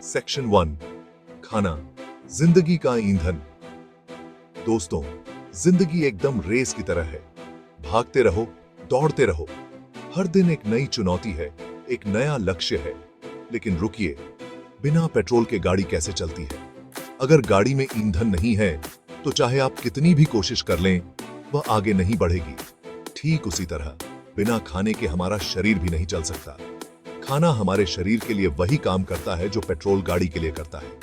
Section 1 खाना जिंदगी का ईंधन। दोस्तों, जिंदगी एकदम रेस की तरह है। भागते रहो, दौड़ते रहो। हर दिन एक नई चुनौती है, एक नया लक्ष्य है। लेकिन रुकिए, बिना पेट्रोल के गाड़ी कैसे चलती है? अगर गाड़ी में ईंधन नहीं है तो चाहे आप कितनी भी कोशिश कर लें, वह आगे नहीं बढ़ेगी। ठीक उसी तरह बिना खाने के हमारा शरीर भी नहीं चल सकता। खाना हमारे शरीर के लिए वही काम करता है जो पेट्रोल गाड़ी के लिए करता है।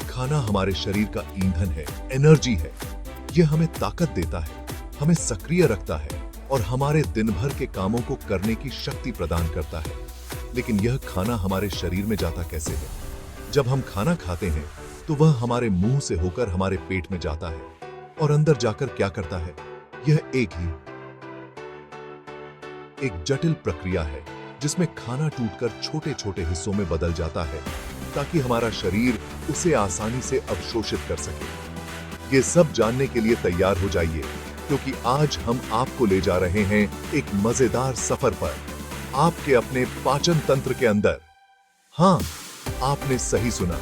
खाना हमारे शरीर का ईंधन है, एनर्जी है। यह हमें ताकत देता है, हमें सक्रिय रखता है और हमारे दिन भर के कामों को करने की शक्ति प्रदान करता है। लेकिन यह खाना हमारे शरीर में जाता कैसे है? जब हम खाना खाते हैं तो वह हमारे मुंह से होकर हमारे पेट में जाता है और अंदर जाकर क्या करता है? यह एक जटिल प्रक्रिया है जिसमें खाना टूटकर छोटे छोटे हिस्सों में बदल जाता है ताकि हमारा शरीर उसे आसानी से अवशोषित कर सके। ये सब जानने के लिए तैयार हो जाइए, क्योंकि आज हम आपको ले जा रहे हैं एक मजेदार सफर पर, आपके अपने पाचन तंत्र के अंदर। हाँ, आपने सही सुना।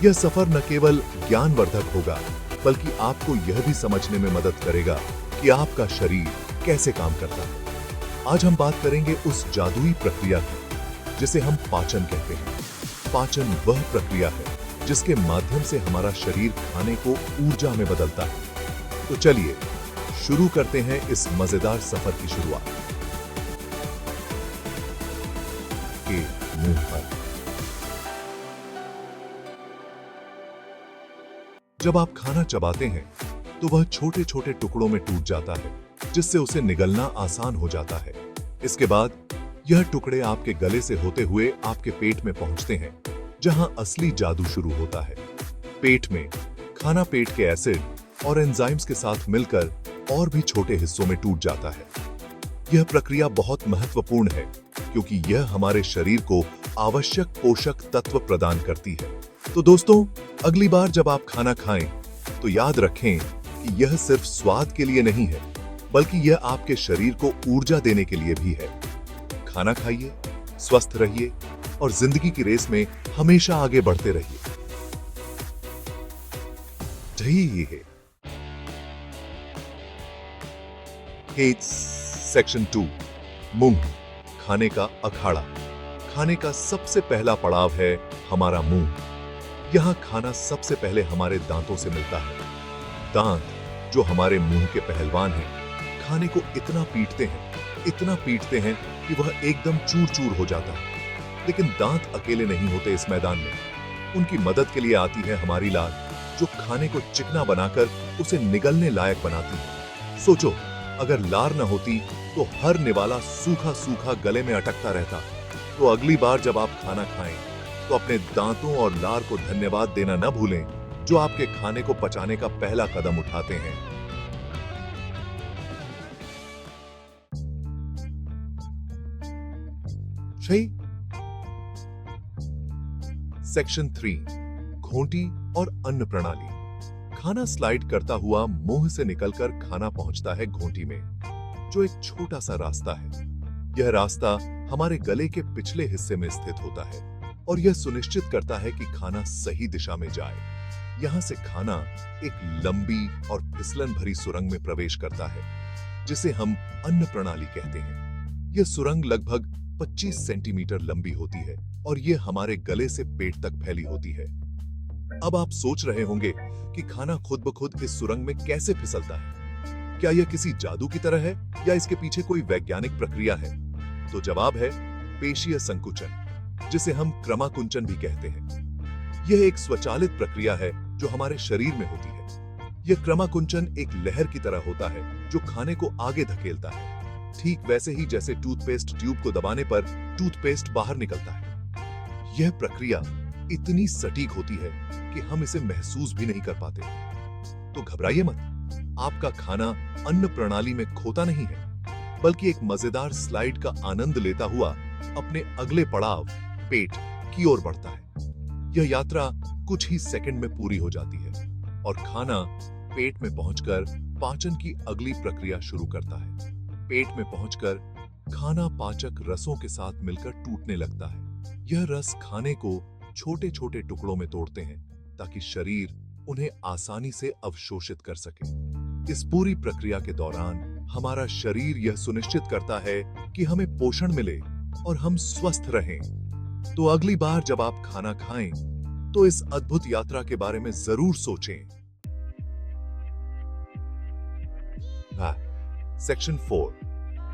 यह सफर न केवल ज्ञानवर्धक होगा, बल्कि आपको यह भी समझने में मदद करेगा कि आपका शरीर कैसे काम करता है। आज हम बात करेंगे उस जादुई प्रक्रिया की जिसे हम पाचन कहते हैं। पाचन वह प्रक्रिया है जिसके माध्यम से हमारा शरीर खाने को ऊर्जा में बदलता है। तो चलिए शुरू करते हैं इस मजेदार सफर की शुरुआत। के मुंह पर। जब आप खाना चबाते हैं तो वह छोटे छोटे टुकड़ों में टूट जाता है, जिससे उसे निगलना आसान हो जाता है। इसके बाद यह टुकड़े आपके गले से होते हुए आपके पेट में पहुंचते हैं, जहां असली जादू शुरू होता है। पेट में खाना पेट के एसिड और एंजाइम्स के साथ मिलकर और भी छोटे हिस्सों में टूट जाता है। यह प्रक्रिया बहुत महत्वपूर्ण है, क्योंकि यह हमारे शरीर को आवश्यक पोषक तत्व प्रदान करती है। तो दोस्तों, अगली बार जब आप खाना खाएं तो याद रखें कि यह सिर्फ स्वाद के लिए नहीं है, बल्कि यह आपके शरीर को ऊर्जा देने के लिए भी है। खाना खाइए, स्वस्थ रहिए और जिंदगी की रेस में हमेशा आगे बढ़ते रहिए। यही है सेक्शन 2 मुंह, खाने का अखाड़ा। खाने का सबसे पहला पड़ाव है हमारा मुंह। यहां खाना सबसे पहले हमारे दांतों से मिलता है। दांत, जो हमारे मुंह के पहलवान हैं, खाने को इतना पीटते हैं कि वह एकदम चूर चूर हो जाता है। लेकिन दांत अकेले नहीं होते इस मैदान में। उनकी मदद के लिए आती है हमारी लार, जो खाने को चिकना बनाकर उसे निगलने लायक बनाती है। सोचो, अगर लार न होती तो हर निवाला सूखा सूखा गले में अटकता रहता। तो अगली बार जब आप खाना खाएं तो अपने दांतों और लार को धन्यवाद देना न भूलें, जो आपके खाने को पचाने का पहला कदम उठाते हैं। सेक्शन 3 घोंटी और अन्न प्रणाली। खाना स्लाइड करता हुआ मुंह से निकलकर खाना पहुंचता है घोंटी में, जो एक छोटा सा रास्ता है। यह रास्ता हमारे गले के पिछले हिस्से में स्थित होता है और यह सुनिश्चित करता है कि खाना सही दिशा में जाए। यहां से खाना एक लंबी और फिसलन भरी सुरंग में प्रवेश करता है, जिसे हम अन्न प्रणाली कहते हैं। यह सुरंग लगभग 25 सेंटीमीटर लंबी होती है और यह हमारे गले से पेट तक फैली होती है। अब आप सोच रहे होंगे कि खाना खुद ब खुद इस सुरंग में कैसे फिसलता है। क्या यह किसी जादू की तरह है या इसके पीछे कोई वैज्ञानिक प्रक्रिया है? तो जवाब है पेशीय संकुचन, जिसे हम क्रमाकुंचन भी कहते हैं। यह एक स्वचालित प्रक्रिया है जो हमारे शरीर में होती है। यह क्रमाकुंचन एक लहर की तरह होता है जो खाने को आगे धकेलता है, ठीक वैसे ही जैसे टूथपेस्ट ट्यूब को दबाने पर टूथपेस्ट बाहर निकलता है। यह प्रक्रिया इतनी सटीक होती है कि हम इसे महसूस भी नहीं कर पाते। तो घबराइए मत, आपका खाना अन्न प्रणाली में खोता नहीं है, बल्कि एक मजेदार स्लाइड का आनंद लेता हुआ अपने अगले पड़ाव पेट की ओर बढ़ता है। यह यात्रा कुछ ही सेकंड में पूरी हो जाती है और खाना पेट में पहुंचकर पाचन की अगली प्रक्रिया शुरू करता है। पेट में पहुंचकर खाना पाचक रसों के साथ मिलकर टूटने लगता है। यह रस खाने को छोटे छोटे टुकड़ों में तोड़ते हैं ताकि शरीर उन्हें आसानी से अवशोषित कर सके। इस पूरी प्रक्रिया के दौरान हमारा शरीर यह सुनिश्चित करता है कि हमें पोषण मिले और हम स्वस्थ रहें। तो अगली बार जब आप खाना खाएं, तो इस अद्भुत यात्रा के बारे में जरूर सोचें। सेक्शन 4,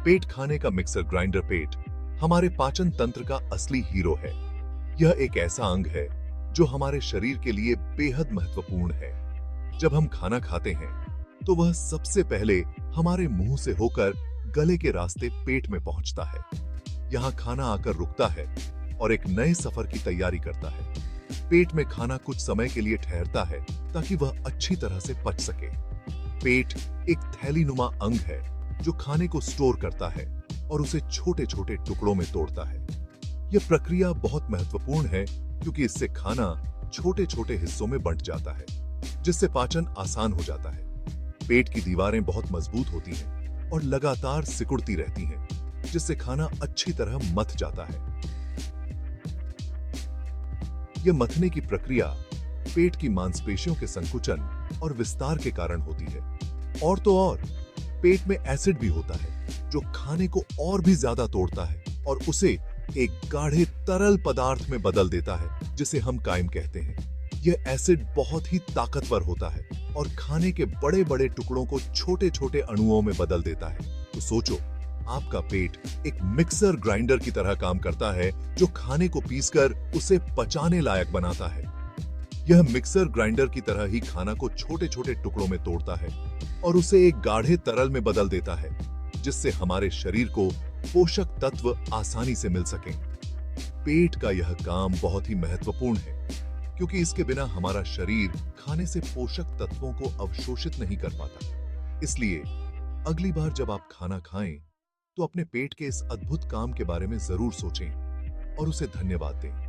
पेट खाने का मिक्सर ग्राइंडर। पेट हमारे पाचन तंत्र का असली हीरो है। यह एक ऐसा अंग है जो हमारे शरीर के लिए बेहद महत्वपूर्ण है। जब हम खाना खाते हैं तो वह सबसे पहले हमारे मुंह से होकर गले के रास्ते पेट में पहुंचता है। यहां खाना आकर रुकता है और एक नए सफर की तैयारी करता है। पेट में खाना कुछ समय के लिए ठहरता है ताकि वह अच्छी तरह से पच सके। पेट एक थैलीनुमा अंग है जो खाने को स्टोर करता है और उसे छोटे छोटे टुकड़ों में तोड़ता है। यह प्रक्रिया बहुत महत्वपूर्ण है क्योंकि इससे खाना छोटे छोटे हिस्सों में बंट जाता है, जिससे पाचन आसान हो जाता है। पेट की दीवारें बहुत मजबूत होती हैं और लगातार सिकुड़ती रहती हैं, जिससे खाना अच्छी तरह मथ जाता है। यह मथने की प्रक्रिया पेट की मांसपेशियों के संकुचन और विस्तार के कारण होती है। और तो और पेट में एसिड भी होता है जो खाने को और भी ज्यादा तोड़ता है और उसे एक गाढ़े तरल पदार्थ में बदल देता है, जिसे हम काइम कहते हैं। यह एसिड बहुत ही ताकतवर होता है और खाने के बड़े बड़े टुकड़ों को छोटे छोटे अणुओं में बदल देता है। तो सोचो, आपका पेट एक मिक्सर ग्राइंडर की तरह काम करता है जो खाने को पीसकर उसे पचाने लायक बनाता है। यह मिक्सर ग्राइंडर की तरह ही खाना को छोटे छोटे टुकड़ों में तोड़ता है और उसे एक गाढ़े तरल में बदल देता है, जिससे हमारे शरीर को पोषक तत्व आसानी से मिल सकें। पेट का यह काम बहुत ही महत्वपूर्ण है क्योंकि इसके बिना हमारा शरीर खाने से पोषक तत्वों को अवशोषित नहीं कर पाता। इसलिए अगली बार जब आप खाना खाएं, तो अपने पेट के इस अद्भुत काम के बारे में जरूर सोचें और उसे धन्यवाद दें।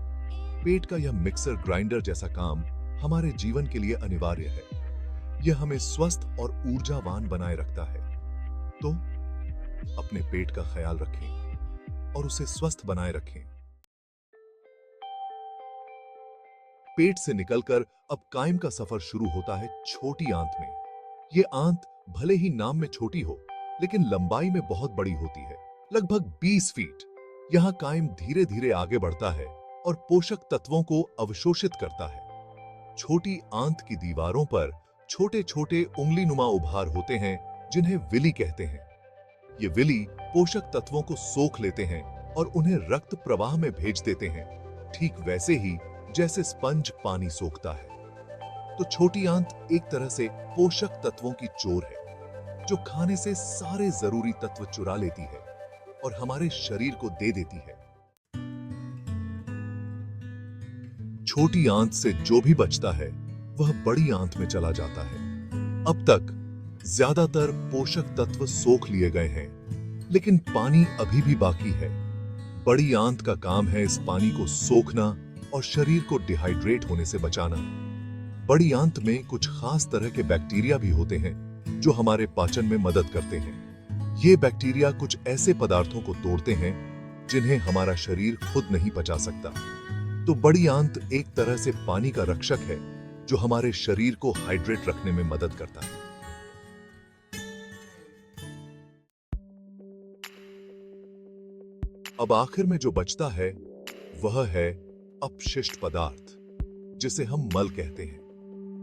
पेट का यह मिक्सर ग्राइंडर जैसा काम हमारे जीवन के लिए अनिवार्य है। यह हमें स्वस्थ और ऊर्जावान बनाए रखता है। तो अपने पेट का ख्याल रखें और उसे स्वस्थ बनाए रखें। पेट से निकलकर अब काइम का सफर शुरू होता है छोटी आंत में। ये आंत भले ही नाम में छोटी हो, लेकिन लंबाई में बहुत बड़ी होती है, लगभग 20 फीट। यहां काइम धीरे धीरे आगे बढ़ता है और पोषक तत्वों को अवशोषित करता है। छोटी आंत की दीवारों पर छोटे छोटे उंगलीनुमा उभार होते हैं जिन्हें विली कहते हैं। ये विली पोषक तत्वों को सोख लेते हैं और उन्हें रक्त प्रवाह में भेज देते हैं, ठीक वैसे ही जैसे स्पंज पानी सोखता है। तो छोटी आंत एक तरह से पोषक तत्वों की चोर है जो खाने से सारे जरूरी तत्व चुरा लेती है और हमारे शरीर को दे देती है। छोटी आंत से जो भी बचता है वह बड़ी आंत में चला जाता है। अब तक ज्यादातर पोषक तत्व सोख लिए गए हैं, लेकिन पानी अभी भी बाकी है। बड़ी आंत का काम है इस पानी को सोखना और शरीर को डिहाइड्रेट होने से बचाना। बड़ी आंत में कुछ खास तरह के बैक्टीरिया भी होते हैं जो हमारे पाचन में मदद करते हैं। ये बैक्टीरिया कुछ ऐसे पदार्थों को तोड़ते हैं जिन्हें हमारा शरीर खुद नहीं पचा सकता। तो बड़ी आंत एक तरह से पानी का रक्षक है जो हमारे शरीर को हाइड्रेट रखने में मदद करता है। अब आखिर में जो बचता है वह है अपशिष्ट पदार्थ, जिसे हम मल कहते हैं।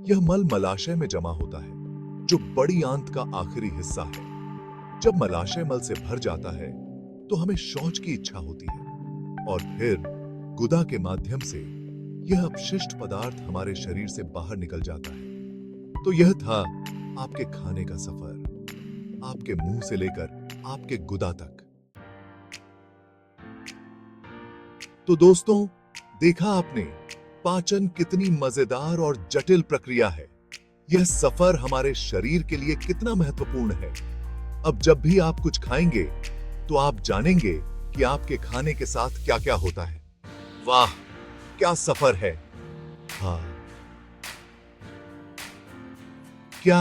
यह मल मलाशय में जमा होता है जो बड़ी आंत का आखिरी हिस्सा है। जब मलाशय मल से भर जाता है तो हमें शौच की इच्छा होती है और फिर गुदा के माध्यम से यह अपशिष्ट पदार्थ हमारे शरीर से बाहर निकल जाता है। तो यह था आपके खाने का सफर, आपके मुंह से लेकर आपके गुदा तक। तो दोस्तों, देखा आपने पाचन कितनी मजेदार और जटिल प्रक्रिया है। यह सफर हमारे शरीर के लिए कितना महत्वपूर्ण है। अब जब भी आप कुछ खाएंगे तो आप जानेंगे कि आपके खाने के साथ क्या क्या होता है। वाह, क्या सफर है। हाँ, क्या